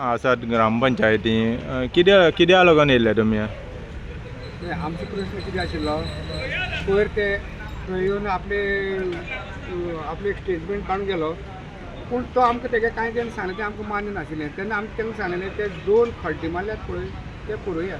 आसात ग्रामपंचायती कित्याक लागून येयले तुमी? आमचो प्रश्न कितें आशिल्लो पयर ते थंय येवन आपले स्टेटमेंट काडून गेलो, पूण तो आमकां तेगे कांय तेणें सांगलें तें आमकां मान्य नाशिल्लें. तेन्ना आमी तांकां सांगलेलें ते 2 खड्डे मारल्यात पळय ते पळोवया.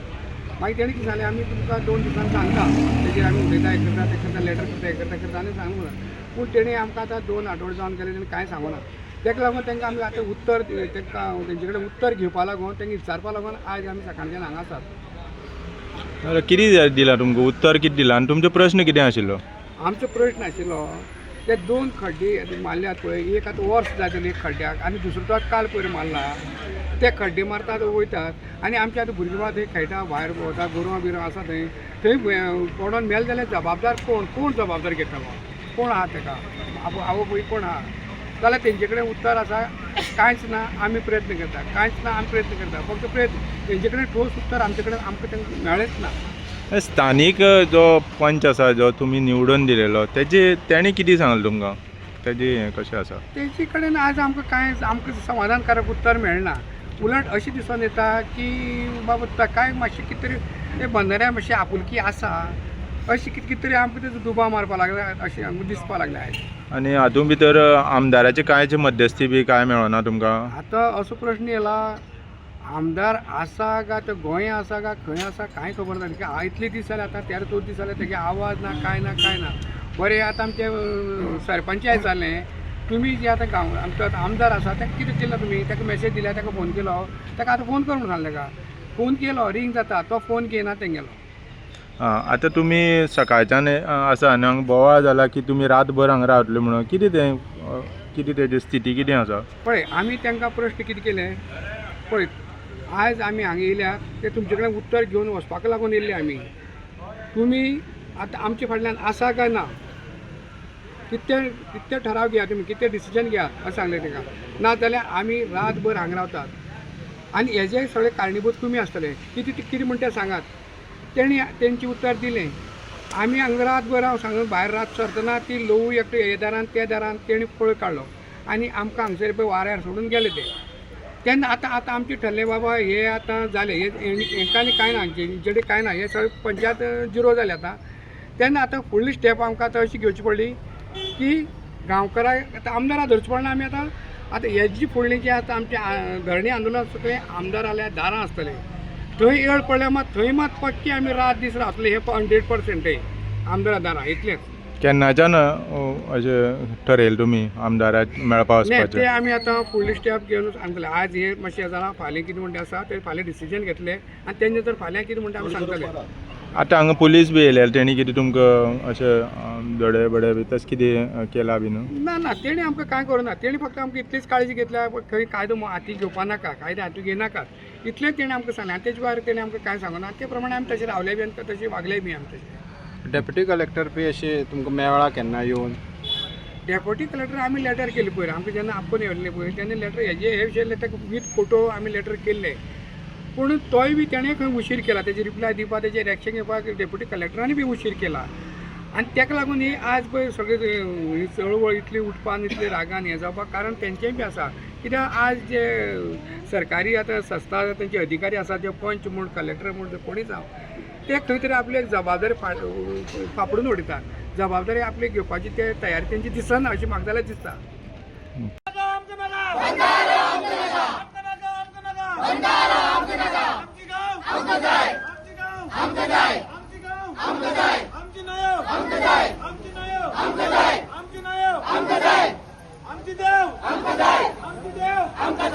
मागीर तेणें कितें सांगलें आमी तुमकां 2 दिसान सांगता, तेजेर आमी उलयता हें करता तें करता लेटर करता हें करता आनी सांगूंक ना. पूण तेणी आमकां आतां 2 आठवडे जावन गेले तेणी कांय सांगूना. तेका लागून तांकां आमी आतां उत्तर तांकां तेंचे कडेन उत्तर घेवपा लागून तांकां विचारपा लागून आयज आमी सकाळच्यान हांगा आसात. कितें दिलां तुमकां उत्तर कितें दिलां आनी तुमचो प्रश्न कितें आशिल्लो? आमचो प्रश्न आशिल्लो ते 2 खड्डे मारल्यात पळय, एक आतां वर्स जातलें एक खड्ड्याक आनी दुसरो तो काल पयर मारला. ते खड्डे मारतात वयतात आनी आमचे आतां भुरगीं बाबा थंय खेळटा भायर भोंवता गोरवां बिरवां आसा थंय पडोन मेल जाल्यार जबाबदार कोण जबाबदार घेतलो? कोण आहा ताका? आवय पळय कोण आहा? जाल्यार तेंचे कडेन उत्तर आसा कांयच ना. आमी प्रयत्न करता कांयच ना. आमी प्रयत्न करता फक्त तेंचे कडेन ठोस उत्तर आमचे कडेन आमकां तांकां मेळ्ळेंच ना. स्थानीक जो पंच आसा जो तुमी निवडून दिलेलो तेणी कितें सांगलें तुमकां? तेजें हें कशें आसा? तेंचे कडेन आज आमकां समाधानकारक उत्तर मेळना. उलट अशें दिसून येता की बाबा ताकाय मातशें कितें तरी ते बंदऱ्या मातशी आपुलकी आसा अशें कितें तरी आमकां तेजो दुबाव मारपा लागला अशें आमकां दिसपा लागलें आयज. आनी हातूंत भितर आमदाराचे कांयच मध्यस्थी बी कांय मेळना तुमकां? आतां असो प्रश्न येयला आमदार आसा काय तो गोंय आसा काय खंय आसा कांय खबर ना. इतले दीस जाले आतां 13-14 दीस जाले तेगे आवाज ना कांय ना. बरें आतां आमचे सरपंच जालें तुमी जे आतां आमचो आमदार आसा ताका कितें केलां तुमी? ताका मेसेज दिल्या ताका फोन केलो ताका आतां फोन कर म्हणून सांगलें का? फोन केलो रिंग जाता तो फोन घेयना तें गेलो. आतां तुमी सकाळच्यान आसा आनी हांगा बोवाळ जाला की तुमी रातभर हांगा रावतले म्हणून कितें तेजी स्थिती कितें आसा? पळय आमी तांकां प्रश्न कितें केले पळय आयज आमी हांगा येयल्या ते तुमचे कडेन उत्तर घेवन वचपाक लागून येयल्ले आमी. तुमी आतां आमचे फाटल्यान आसा काय ना कितें ठराव घेया तुमी कितें डिसिजन घेया अशें सांगलें ताका. ना जाल्यार आमी रातभर हांगा रावतात आनी हेजे सगळे कारणीभूत तुमी आसतले. कितें म्हणटा तें सांगात. तेंची उत्तर दिलें आमी हांगा रातभर हांव सांगून भायर रात सरतना ती लवू एकटो हे दारान त्या दारान तेणी पळय काडलो आनी आमकां हांगसर पळय वाऱ्यार सोडून गेले ते. तेन्ना आतां आमचें ठरलें बाबा हे आतां जालें हेंका आनी कांय ना जेडे कांय ना हे सगळे पंचायत जिरो जाले आतां. तेन्ना आतां फुडली स्टेप आमकां आतां अशी घेवची पडली की गांवकारांक आतां आमदारां धरची पडना आमी आतां हेजी फुडलीं जी आतां आमचें धरणी आंदोलन सगळें आमदार जाल्यार दारां आसतलें. थंय येळ पडल्यार थंय मात पक्की आमी रात दीस रावतले हे 100% आमदारा दारां इतलेंच. केन्नाच्यान अशें ठरयलें तुमी आमदाराक मेळपा वचपाचें? ते आमी आतां फुडली स्टेप घेवन सांगतले. आज हे मातशें जालां फाल्यां कितें म्हणटा आसा ते फाल्यां डिसिजन घेतले आनी तेंचे तर फाल्यां कितें म्हणटा आमी सांगतले. आतां हांगा पुलीस बी येयल्यार तेणी कितें तुमकां अशें धडे बडे बी तशें कितें केलां बीन? ना तेणी आमकां कांय करूना. तेणी फक्त आमकां इतलीच काळजी घेतल्या खंय कायदो हाती घेवपा नाका कायदो हाती घेयनाकात इतलेंच तेणी आमकां सांगलें. आनी तेजे भायर तेणी आमकां कांय सांगना. ते प्रमाणे आमी तशें रावले बी आनी तशें वागले बी आमी तशें. डेप्युटी कलेक्टर बी अशें तुमकां मेळ्ळा केन्ना येवन? डेप्युटी कलेक्टर आमी लेटर केली पयर आमकां जेन्ना आपूण येयल्ले पळय तेन्ना लेटर हे विशय ताका वीथ फोटो आमी लेटर केल्ले. पूण तोय बी तेणें खंय उशीर केला तेजे रिप्लाय दिवपाक तेजेर एक्शन घेवपाक डेप्युटी कलेक्टरांनी बी उशीर केला. आनी ताका लागून ही आज पळय सगळी चळवळ इतली उठपान इतली रागान हें जावपाक कारण तेंचेय बी आसा. कित्याक आज जे सरकारी आतां संस्था तेंचे अधिकारी आसा जे पंच म्हूण कलेक्टर म्हूण कोणी जावं ते खंय तरी आपली जबाबदारी फापडून उडयतात. जबाबदारी आपली घेवपाची ते तयारी तेंची दिसना अशें म्हाका जाल्यार दिसता.